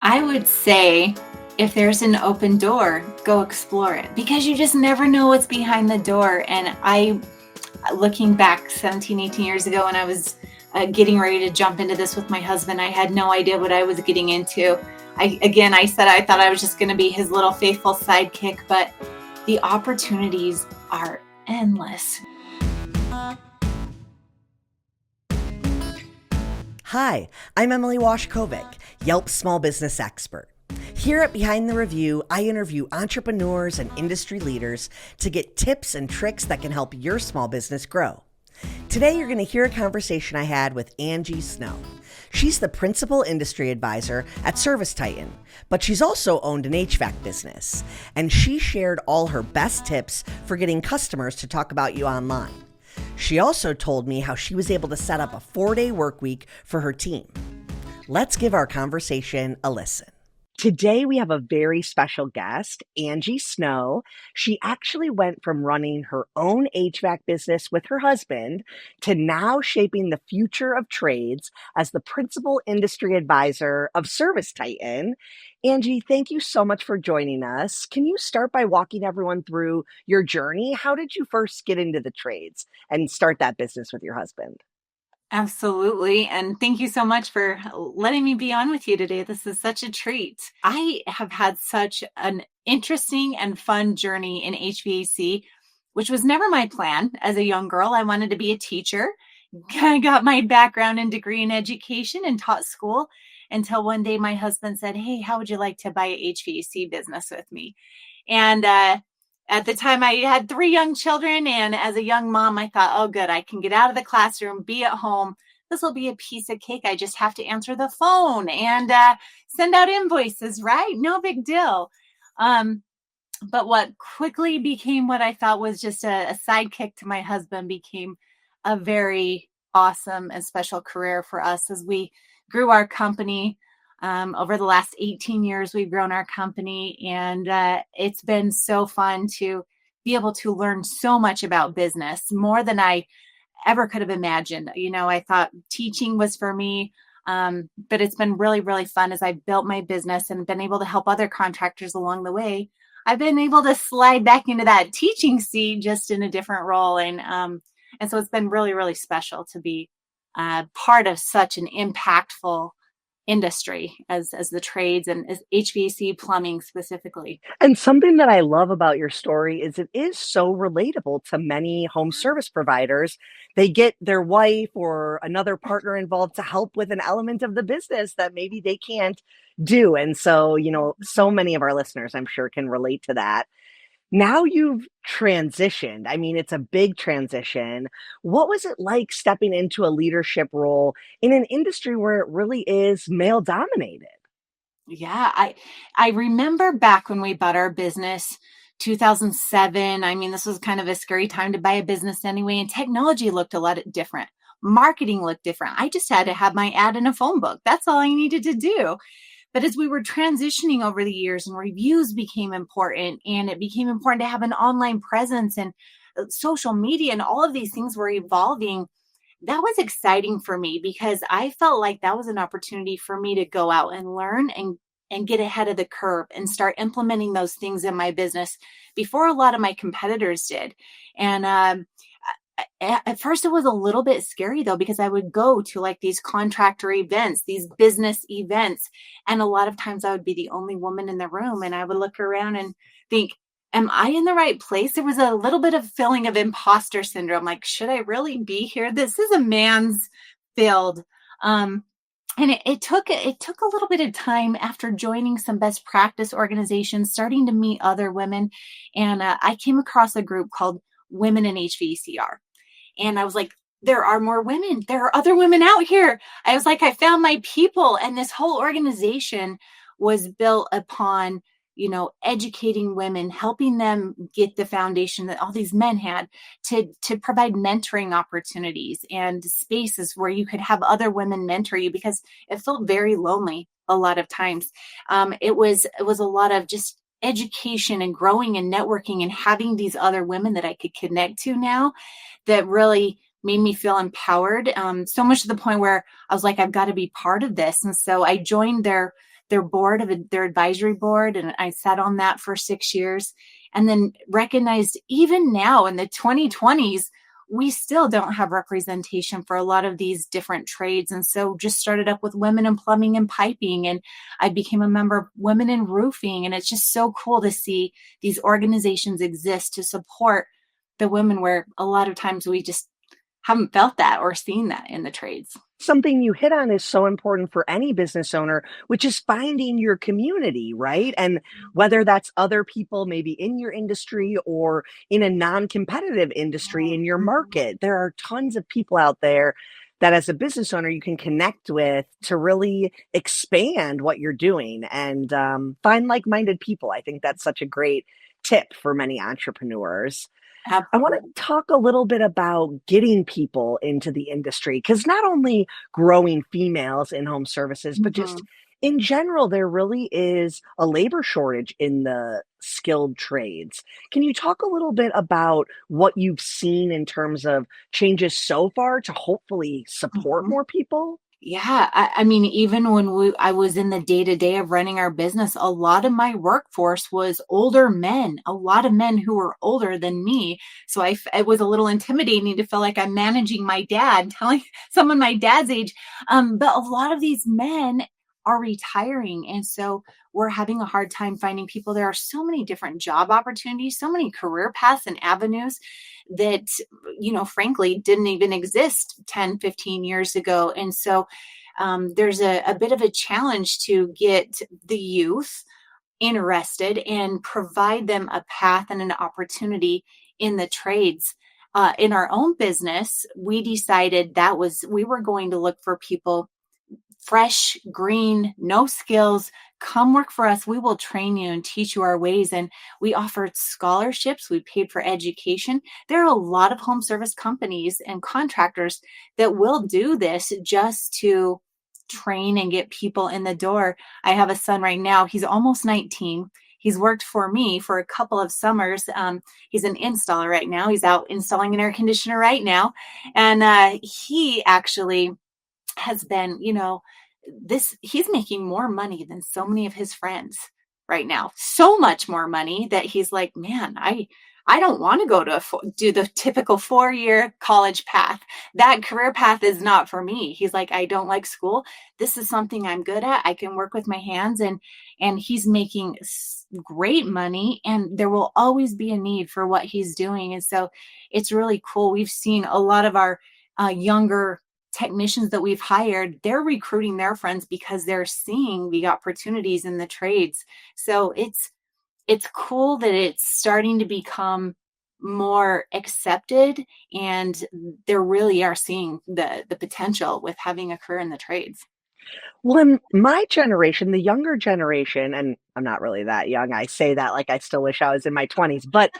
I would say if there's an open door, go explore it because you just never know what's behind the door. And looking back 17, 18 years ago when I was getting ready to jump into this with my husband, I had no idea what I was getting into. I said I thought I was just going to be his little faithful sidekick, but the opportunities are endless. Hi, I'm Emily Washkovic, Yelp small business expert. Here at Behind the Review, I interview entrepreneurs and industry leaders to get tips and tricks that can help your small business grow. Today, you're going to hear a conversation I had with Angie Snow. She's the principal industry advisor at ServiceTitan, but she's also owned an HVAC business, and she shared all her best tips for getting customers to talk about you online. She also told me how she was able to set up a 4-day work week for her team. Let's give our conversation a listen. Today, we have a very special guest, Angie Snow. She actually went from running her own HVAC business with her husband to now shaping the future of trades as the principal industry advisor of ServiceTitan. Angie, thank you so much for joining us. Can you start by walking everyone through your journey? How did you first get into the trades and start that business with your husband? Absolutely. And thank you so much for letting me be on with you today. This is such a treat. I have had such an interesting and fun journey in HVAC, which was never my plan as a young girl. I wanted to be a teacher. I got my background and degree in education and taught school until one day my husband said, "Hey, how would you like to buy an HVAC business with me?" And at the time, I had 3 young children, and as a young mom, I thought, oh, good, I can get out of the classroom, be at home. This will be a piece of cake. I just have to answer the phone and send out invoices, right? No big deal. But what quickly became what I thought was just a sidekick to my husband became a very awesome and special career for us as we grew our company. Over the last 18 years, we've grown our company, and it's been so fun to be able to learn so much about business, more than I ever could have imagined. You know, I thought teaching was for me, but it's been really, really fun as I've built my business and been able to help other contractors along the way. I've been able to slide back into that teaching seat just in a different role. And so it's been really, really special to be part of such an impactful industry as the trades and as HVAC plumbing specifically. And something that I love about your story is it is so relatable to many home service providers. They get their wife or another partner involved to help with an element of the business that maybe they can't do. And so, so many of our listeners, I'm sure, can relate to that. Now you've transitioned. I mean, it's a big transition. What was it like stepping into a leadership role in an industry where it really is male dominated? Yeah, I remember back when we bought our business 2007. I mean, this was kind of a scary time to buy a business anyway, and technology looked a lot different. Marketing looked different. I just had to have my ad in a phone book. That's all I needed to do. But as we were transitioning over the years and reviews became important, and it became important to have an online presence and social media and all of these things were evolving, that was exciting for me because I felt like that was an opportunity for me to go out and learn and get ahead of the curve and start implementing those things in my business before a lot of my competitors did. And at first it was a little bit scary though, because I would go to like these contractor events, these business events, and a lot of times I would be the only woman in the room and I would look around and think, am I in the right place? There was a little bit of feeling of imposter syndrome. Like, should I really be here? This is a man's field. And it took a little bit of time after joining some best practice organizations, starting to meet other women. And I came across a group called Women in HVACR. And I was like, there are more women. There are other women out here. I was like, I found my people. And this whole organization was built upon, educating women, helping them get the foundation that all these men had to provide mentoring opportunities and spaces where you could have other women mentor you because it felt very lonely a lot of times. It was a lot of just education and growing and networking and having these other women that I could connect to now that really made me feel empowered. So much to the point where I was like, I've got to be part of this. And so I joined their their board their advisory board. And I sat on that for 6 years, and then recognized even now in the 2020s, we still don't have representation for a lot of these different trades. And so just started up with women in plumbing and piping. And I became a member of Women in Roofing. And it's just so cool to see these organizations exist to support the women, where a lot of times we just haven't felt that or seen that in the trades. Something you hit on is so important for any business owner, which is finding your community, right? And whether that's other people maybe in your industry or in a non-competitive industry in your market, there are tons of people out there that as a business owner you can connect with to really expand what you're doing and find like-minded people. I think that's such a great tip for many entrepreneurs. I want Absolutely. to talk a little bit about getting people into the industry because not only growing females in home services, but just Mhm. in general, there really is a labor shortage in the skilled trades. Can you talk a little bit about what you've seen in terms of changes so far to hopefully support Mhm. more people? Yeah, I mean, even when I was in the day to day of running our business, a lot of my workforce was older men, a lot of men who were older than me. So it was a little intimidating to feel like I'm managing my dad, telling someone my dad's age. But a lot of these men are retiring. And so we're having a hard time finding people. There are so many different job opportunities, so many career paths and avenues that, frankly, didn't even exist 10, 15 years ago. And so there's a bit of a challenge to get the youth interested and provide them a path and an opportunity in the trades. In our own business, we decided we were going to look for people fresh, green, no skills. Come work for us. We will train you and teach you our ways. And we offered scholarships. We paid for education. There are a lot of home service companies and contractors that will do this just to train and get people in the door. I have a son right now. He's almost 19. He's worked for me for a couple of summers. He's an installer right now. He's out installing an air conditioner right now. And he actually has been, he's making more money than so many of his friends right now. So much more money that he's like, man, I don't want to go to do the typical 4-year college path. That career path is not for me. He's like, I don't like school. This is something I'm good at. I can work with my hands, and he's making great money, and there will always be a need for what he's doing. And so it's really cool. We've seen a lot of our younger technicians that we've hired, they're recruiting their friends because they're seeing the opportunities in the trades. So it's cool that it's starting to become more accepted, and they really are seeing the potential with having a career in the trades. Well, in my generation, the younger generation, and I'm not really that young, I say that like I still wish I was in my 20s, but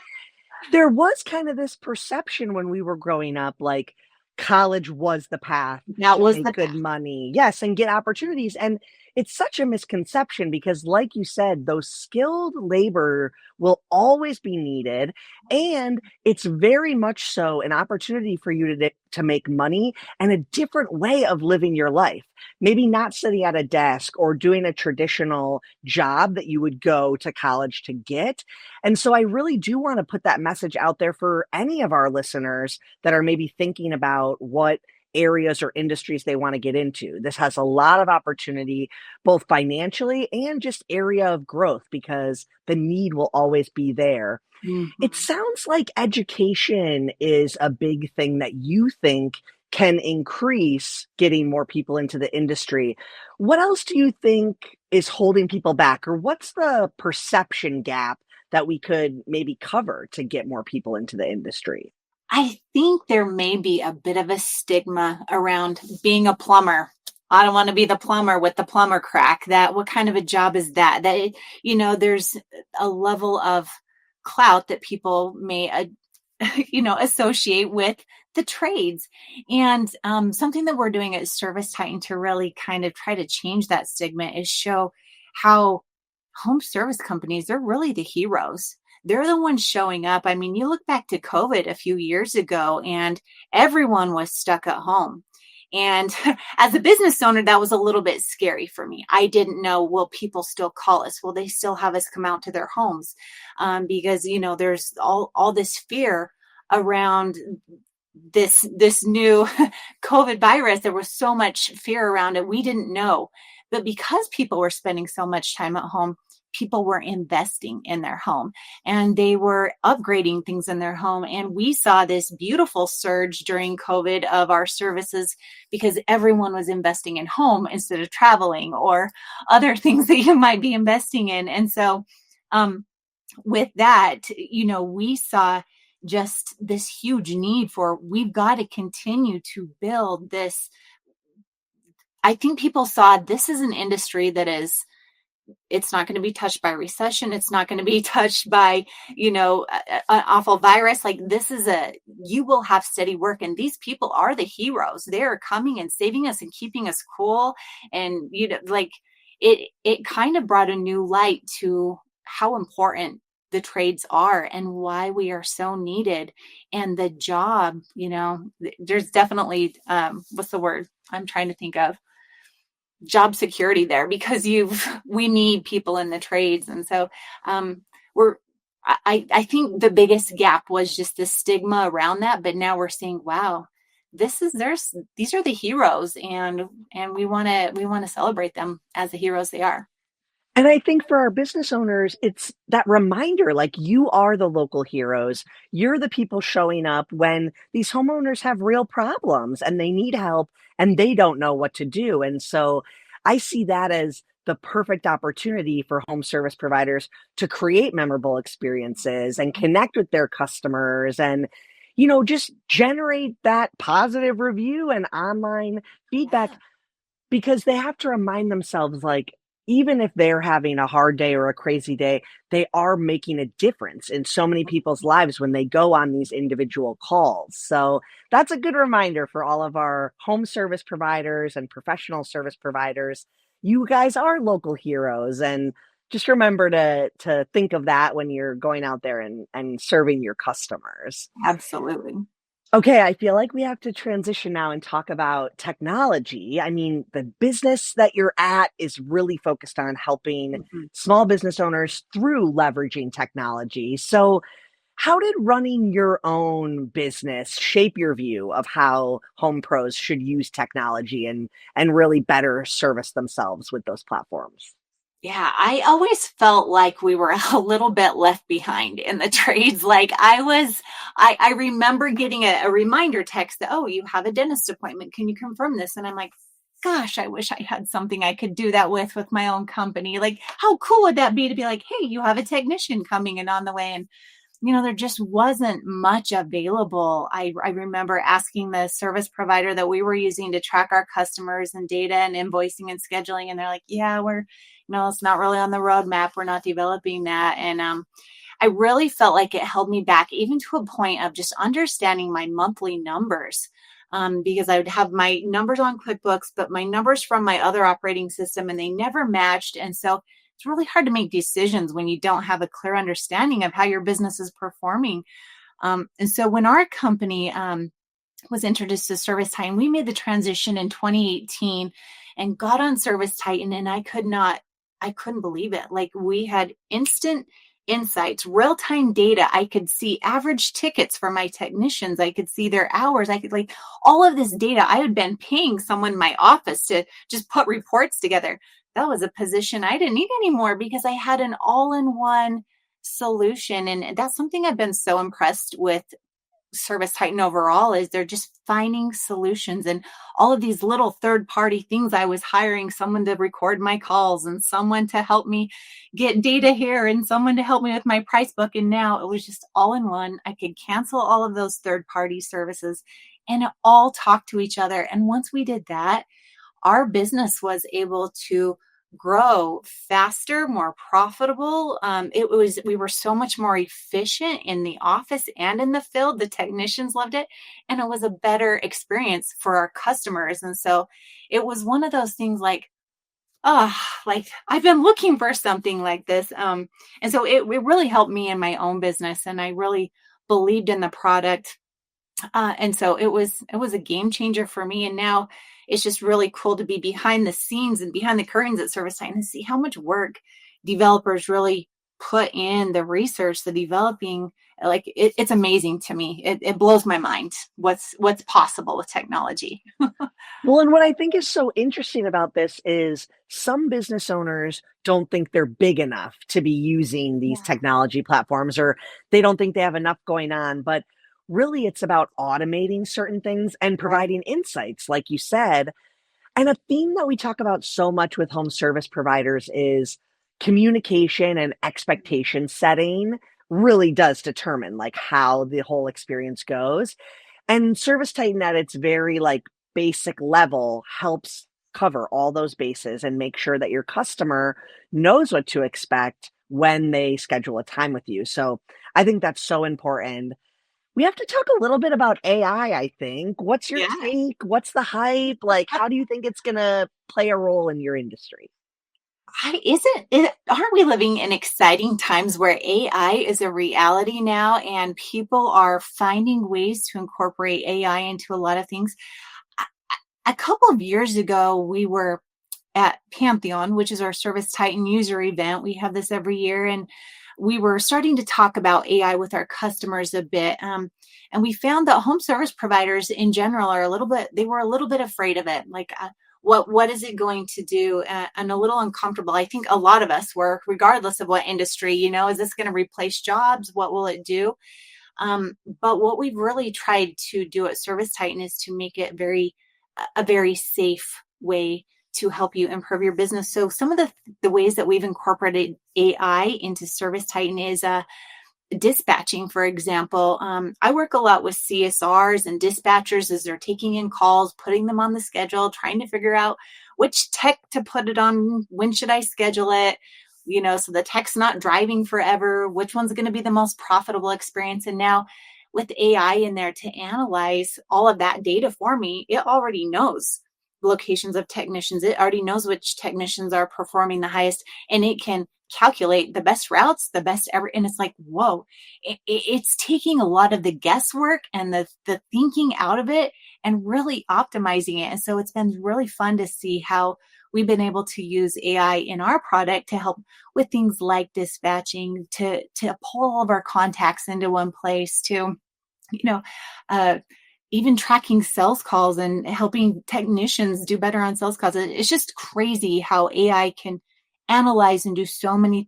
there was kind of this perception when we were growing up, like college was the path That to was make the good money. Yes, and get opportunities. And it's such a misconception because, like you said, those skilled labor will always be needed. And it's very much so an opportunity for you to make money and a different way of living your life. Maybe not sitting at a desk or doing a traditional job that you would go to college to get. And so I really do want to put that message out there for any of our listeners that are maybe thinking about what areas or industries they want to get into. This has a lot of opportunity, both financially and just area of growth, because the need will always be there. It Mhm. sounds like education is a big thing that you think can increase getting more people into the industry. What else do you think is holding people back, or what's the perception gap that we could maybe cover to get more people into the industry? I think there may be a bit of a stigma around being a plumber. I don't want to be the plumber with the plumber crack. That what kind of a job is that? There's a level of clout that people may, associate with the trades. And something that we're doing at ServiceTitan to really kind of try to change that stigma is show how home service companies, they're really the heroes. They're the ones showing up. I mean, you look back to COVID a few years ago and everyone was stuck at home. And as a business owner, that was a little bit scary for me. I didn't know, will people still call us? Will they still have us come out to their homes? Because, there's all this fear around this new COVID virus. There was so much fear around it. We didn't know. But because people were spending so much time at home, people were investing in their home and they were upgrading things in their home. And we saw this beautiful surge during COVID of our services because everyone was investing in home instead of traveling or other things that you might be investing in. And so with that, we saw just this huge need for, we've got to continue to build this. I think people saw this is an industry that it's not going to be touched by recession. It's not going to be touched by, an awful virus. Like you will have steady work. And these people are the heroes. They're coming and saving us and keeping us cool. And, it kind of brought a new light to how important the trades are and why we are so needed. And the job, there's definitely, what's the word I'm trying to think of? Job security there, because we need people in the trades. And so I think the biggest gap was just the stigma around that. But now we're seeing, wow, these are the heroes, and we want to celebrate them as the heroes they are. And I think for our business owners, it's that reminder, like you are the local heroes. You're the people showing up when these homeowners have real problems and they need help and they don't know what to do. And so I see that as the perfect opportunity for home service providers to create memorable experiences and connect with their customers and, just generate that positive review and online feedback, because they have to remind themselves, like, even if they're having a hard day or a crazy day, they are making a difference in so many people's lives when they go on these individual calls. So that's a good reminder for all of our home service providers and professional service providers. You guys are local heroes, and just remember to think of that when you're going out there and serving your customers. Absolutely. Okay, I feel like we have to transition now and talk about technology. I mean, the business that you're at is really focused on helping small business owners through leveraging technology. So, how did running your own business shape your view of how home pros should use technology and really better service themselves with those platforms? Yeah, I always felt like we were a little bit left behind in the trades. Like I remember getting a reminder text that, oh, you have a dentist appointment. Can you confirm this? And I'm like, gosh, I wish I had something I could do that with my own company. Like, how cool would that be to be like, hey, you have a technician coming in on the way. And there just wasn't much available. I remember asking the service provider that we were using to track our customers and data and invoicing and scheduling. And they're like, yeah, it's not really on the roadmap. We're not developing that. And I really felt like it held me back, even to a point of just understanding my monthly numbers. Because I would have my numbers on QuickBooks, but my numbers from my other operating system, and they never matched. And so it's really hard to make decisions when you don't have a clear understanding of how your business is performing. And so when our company was introduced to ServiceTitan, we made the transition in 2018 and got on ServiceTitan, and I couldn't believe it. Like, we had instant insights, real-time data. I could see average tickets for my technicians. I could see their hours. I could, like, all of this data. I had been paying someone in my office to just put reports together. That was a position I didn't need anymore because I had an all-in-one solution. And that's something I've been so impressed with ServiceTitan overall, is they're just finding solutions, and all of these little third-party things. I was hiring someone to record my calls and someone to help me get data here and someone to help me with my price book. And now it was just all in one. I could cancel all of those third-party services and it all talk to each other. And once we did that, our business was able to grow faster, more profitable. We were so much more efficient in the office and in the field. The technicians loved it, and it was a better experience for our customers. And so it was one of those things like, like I've been looking for something like this. And so it really helped me in my own business, and I really believed in the product. And so it was a game changer for me. And now it's just really cool to be behind the scenes and behind the curtains at ServiceTitan and see how much work developers really put in the research, the developing. Like it's amazing to me. It blows my mind what's possible with technology. Well, and what I think is so interesting about this is some business owners don't think they're big enough to be using these Yeah, technology platforms, or they don't think they have enough going on. But really, it's about automating certain things and right. providing insights, like you said. And a theme that we talk about so much with home service providers is communication and expectation setting really does determine like how the whole experience goes. And Service Titan at its very like basic level helps cover all those bases and make sure that your customer knows what to expect when they schedule a time with you. So I think that's so important. We have to talk a little bit about AI, I think. What's your Yeah. take? What's the hype? Like, how do you think it's going to play a role in your industry? Aren't we living in exciting times where AI is a reality now and people are finding ways to incorporate AI into a lot of things? A couple of years ago, we were at Pantheon, which is our Service Titan user event. We have this every year, and we were starting to talk about AI with our customers a bit. And we found that home service providers in general are they were a little bit afraid of it. Like, what is it going to do? And a little uncomfortable. I think a lot of us were, regardless of what industry, is this going to replace jobs? What will it do? But what we've really tried to do at Service Titan is to make it a very safe way to help you improve your business. So some of the ways that we've incorporated AI into Service Titan is dispatching, for example. I work a lot with CSRs and dispatchers as they're taking in calls, putting them on the schedule, trying to figure out which tech to put it on, when should I schedule it, so the tech's not driving forever, which one's going to be the most profitable experience. And now with AI in there to analyze all of that data for me, it already knows locations of technicians. It already knows which technicians are performing the highest, and it can calculate the best routes, the best ever. And it's like, whoa, it's taking a lot of the guesswork and the thinking out of it and really optimizing it. And so it's been really fun to see how we've been able to use AI in our product to help with things like dispatching, to pull all of our contacts into one place, to you know, uh, even tracking sales calls and helping technicians do better on sales calls. It's just crazy how AI can analyze and do so many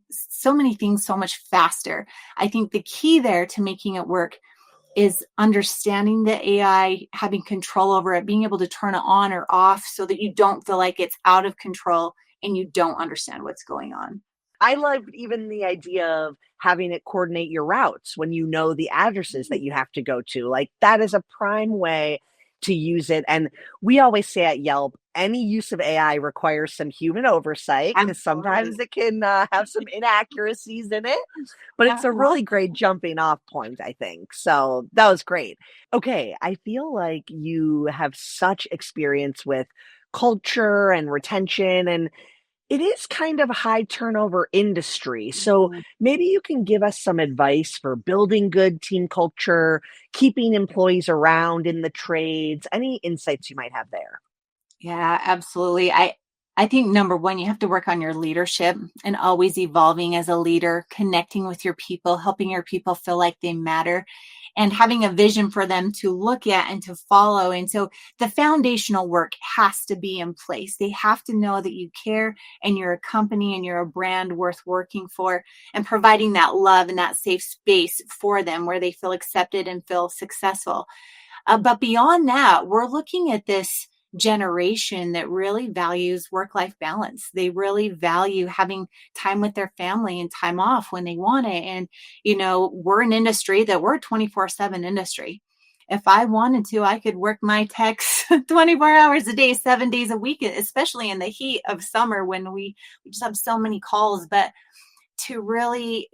things so much faster. I think the key there to making it work is understanding the AI, having control over it, being able to turn it on or off so that you don't feel like it's out of control and you don't understand what's going on. I love even the idea of having it coordinate your routes when you know the addresses that you have to go to. Like that is a prime way to use it. And we always say at Yelp, any use of AI requires some human oversight because Absolutely. sometimes it can have some inaccuracies in it, but it's a really great jumping off point, I think. So that was great. Okay, I feel like you have such experience with culture and retention, and it is kind of a high turnover industry. So Mhm. maybe you can give us some advice for building good team culture, keeping employees around in the trades, any insights you might have there. Yeah, absolutely. I think number one, you have to work on your leadership and always evolving as a leader, connecting with your people, helping your people feel like they matter, and having a vision for them to look at and to follow. And so the foundational work has to be in place. They have to know that you care and you're a company and you're a brand worth working for, and providing that love and that safe space for them where they feel accepted and feel successful. But beyond that, we're looking at this generation that really values work life balance. They really value having time with their family and time off when they want it. And, we're an industry that we're a 24/7 industry. If I wanted to, I could work my techs 24 hours a day, 7 days a week, especially in the heat of summer when we just have so many calls. But to really,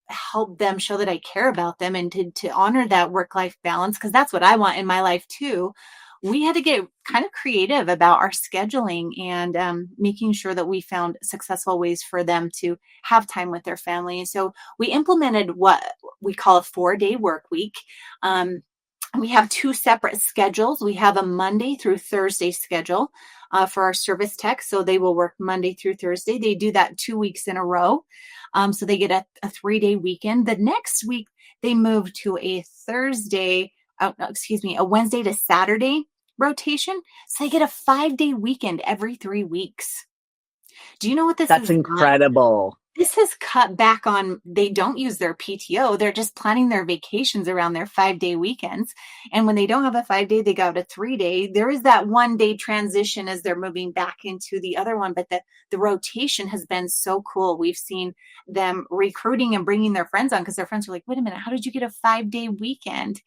help them show that I care about them and to honor that work life balance, because that's what I want in my life too. We had to get kind of creative about our scheduling and making sure that we found successful ways for them to have time with their family. And so we implemented what we call a 4-day work week. Um, We have two separate schedules. We have a Monday through Thursday schedule for our service tech. So they will work Monday through Thursday. They do that 2 weeks in a row. So they get a 3-day weekend. The next week, they move to a a Wednesday to Saturday rotation. So they get a 5-day weekend every 3 weeks. Do you know what this That's has done? incredible. This has cut back on, they don't use their PTO. They're just planning their vacations around their 5-day weekends. And when they don't have a 5-day, they go to 3-day. There is that 1-day transition as they're moving back into the other one. But the rotation has been so cool. We've seen them recruiting and bringing their friends on because their friends are like, wait a minute, how did you get a 5-day weekend?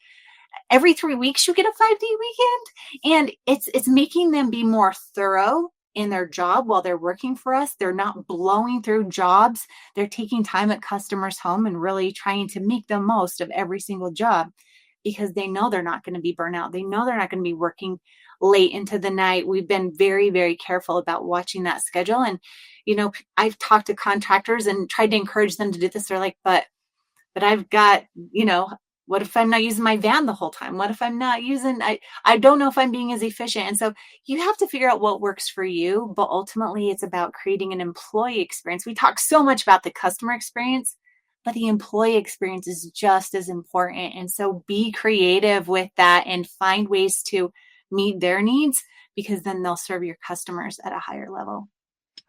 Every 3 weeks you get a 5-day weekend. And it's making them be more thorough in their job while they're working for us. They're not blowing through jobs. They're taking time at customers' home and really trying to make the most of every single job because they know they're not going to be burnt out. They know they're not going to be working late into the night. We've been very, very careful about watching that schedule. And, I've talked to contractors and tried to encourage them to do this. They're like, but I've got, what if I'm not using my van the whole time? What if I'm not using, I don't know if I'm being as efficient. And so you have to figure out what works for you, but ultimately it's about creating an employee experience. We talk so much about the customer experience, but the employee experience is just as important. And so be creative with that and find ways to meet their needs because then they'll serve your customers at a higher level.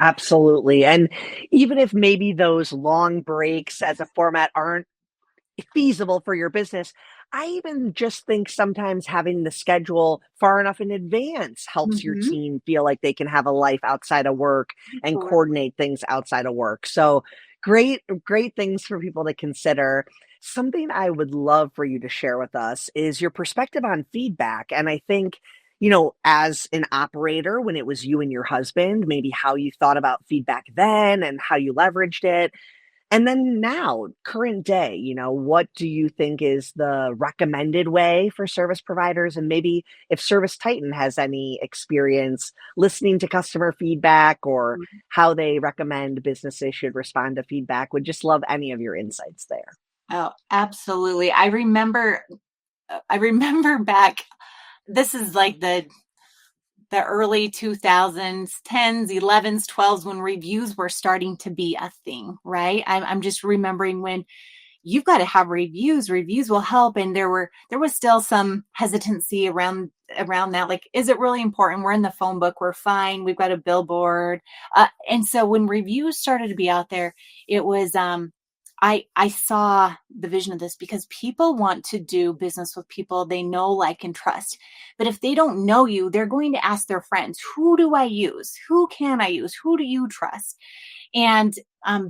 Absolutely. And even if maybe those long breaks as a format aren't feasible for your business, I even just think sometimes having the schedule far enough in advance helps your Mm-hmm. team feel like they can have a life outside of work and Sure. coordinate things outside of work. So great things for people to consider. Something I would love for you to share with us is your perspective on feedback. And I think, as an operator, when it was you and your husband, maybe how you thought about feedback then and how you leveraged it. And then now, current day, what do you think is the recommended way for service providers? And maybe if ServiceTitan has any experience listening to customer feedback or how they recommend businesses should respond to feedback, would just love any of your insights there. Oh, absolutely. I remember back, this is like the early 2000s, 10s, 11s, 12s, when reviews were starting to be a thing, right? I'm just remembering when you've got to have reviews. Reviews will help. And there was still some hesitancy around that. Like, is it really important? We're in the phone book. We're fine. We've got a billboard. And so when reviews started to be out there, it was, I saw the vision of this because people want to do business with people they know, like, and trust. But if they don't know you, they're going to ask their friends, who do I use? Who can I use? Who do you trust? And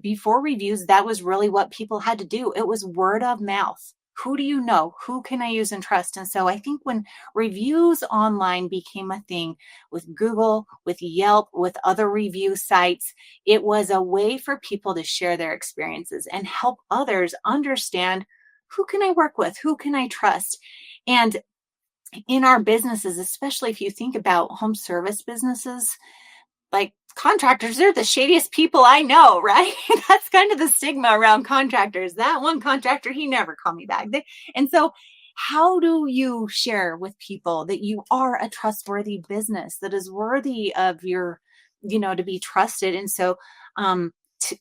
before reviews, that was really what people had to do. It was word of mouth. Who do you know? Who can I use and trust? And so I think when reviews online became a thing with Google, with Yelp, with other review sites, it was a way for people to share their experiences and help others understand, who can I work with? Who can I trust? And in our businesses, especially if you think about home service businesses, like, contractors, they're the shadiest people I know, right? That's kind of the stigma around contractors. That one contractor, he never called me back. And so how do you share with people that you are a trustworthy business that is worthy of your, to be trusted? And so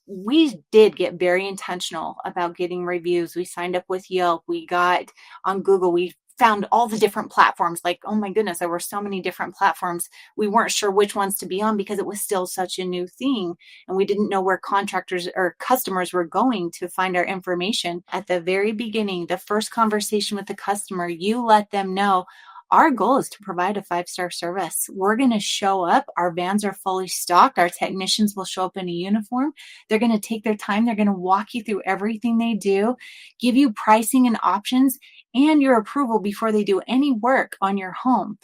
we did get very intentional about getting reviews. We signed up with Yelp. We got on Google. We found all the different platforms. Like, oh my goodness, there were so many different platforms. We weren't sure which ones to be on because it was still such a new thing. And we didn't know where contractors or customers were going to find our information. At the very beginning, the first conversation with the customer, you let them know, our goal is to provide a 5-star service. We're going to show up. Our vans are fully stocked. Our technicians will show up in a uniform. They're going to take their time. They're going to walk you through everything they do, give you pricing and options and your approval before they do any work on your home.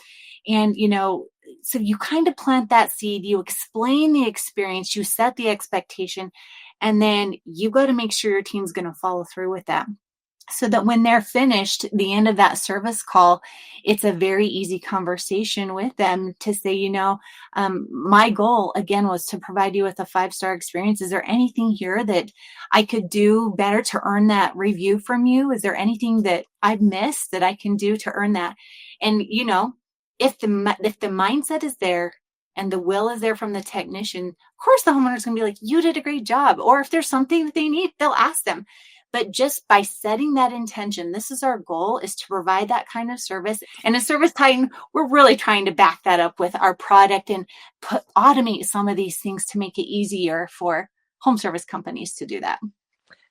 And, so you kind of plant that seed, you explain the experience, you set the expectation, and then you got to make sure your team's going to follow through with that. so that when they're finished, the end of that service call, it's a very easy conversation with them to say, my goal again was to provide you with a 5-star experience. Is there anything here that I could do better to earn that review from you? Is there anything that I've missed that I can do to earn that? And, if the mindset is there and the will is there from the technician, of course, the homeowner's going to be like, you did a great job. Or if there's something that they need, they'll ask them. But just by setting that intention, this is our goal, is to provide that kind of service. And as ServiceTitan, we're really trying to back that up with our product and automate some of these things to make it easier for home service companies to do that.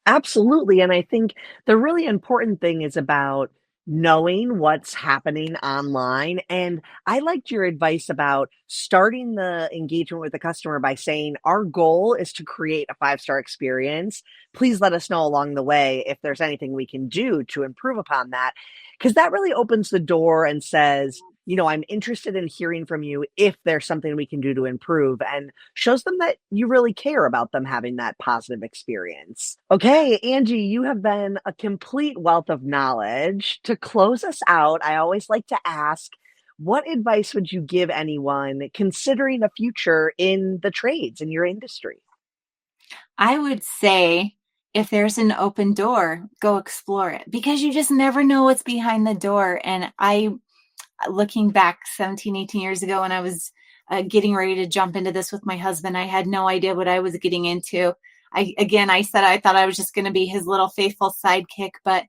Absolutely. And I think the really important thing is about knowing what's happening online. And I liked your advice about starting the engagement with the customer by saying, our goal is to create a 5-star experience. Please let us know along the way if there's anything we can do to improve upon that. Because that really opens the door and says, I'm interested in hearing from you if there's something we can do to improve, and shows them that you really care about them having that positive experience. Okay, Angie, you have been a complete wealth of knowledge. To close us out, I always like to ask, what advice would you give anyone considering a future in the trades in your industry? I would say, if there's an open door, go explore it, because you just never know what's behind the door. And looking back 17, 18 years ago, when I was getting ready to jump into this with my husband, I had no idea what I was getting into. I said I thought I was just going to be his little faithful sidekick, but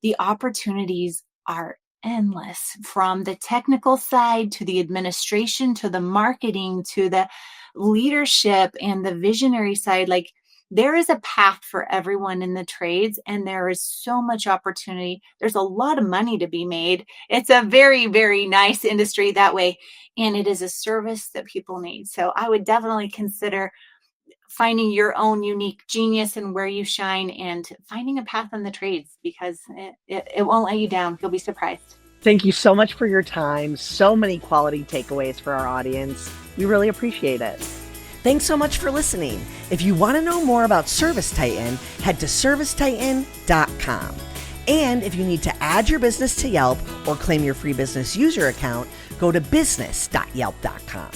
the opportunities are endless, from the technical side to the administration, to the marketing, to the leadership and the visionary side. Like, there is a path for everyone in the trades, and there is so much opportunity. There's a lot of money to be made. It's a very, very nice industry that way. And it is a service that people need. So I would definitely consider finding your own unique genius and where you shine, and finding a path in the trades, because it won't let you down. You'll be surprised. Thank you so much for your time. So many quality takeaways for our audience. We really appreciate it. Thanks so much for listening. If you want to know more about ServiceTitan, head to ServiceTitan.com. And if you need to add your business to Yelp or claim your free business user account, go to business.yelp.com.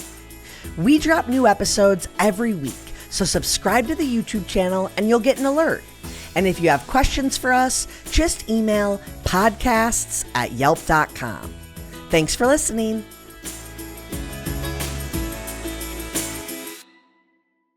We drop new episodes every week, so subscribe to the YouTube channel and you'll get an alert. And if you have questions for us, just email podcasts@yelp.com. Thanks for listening.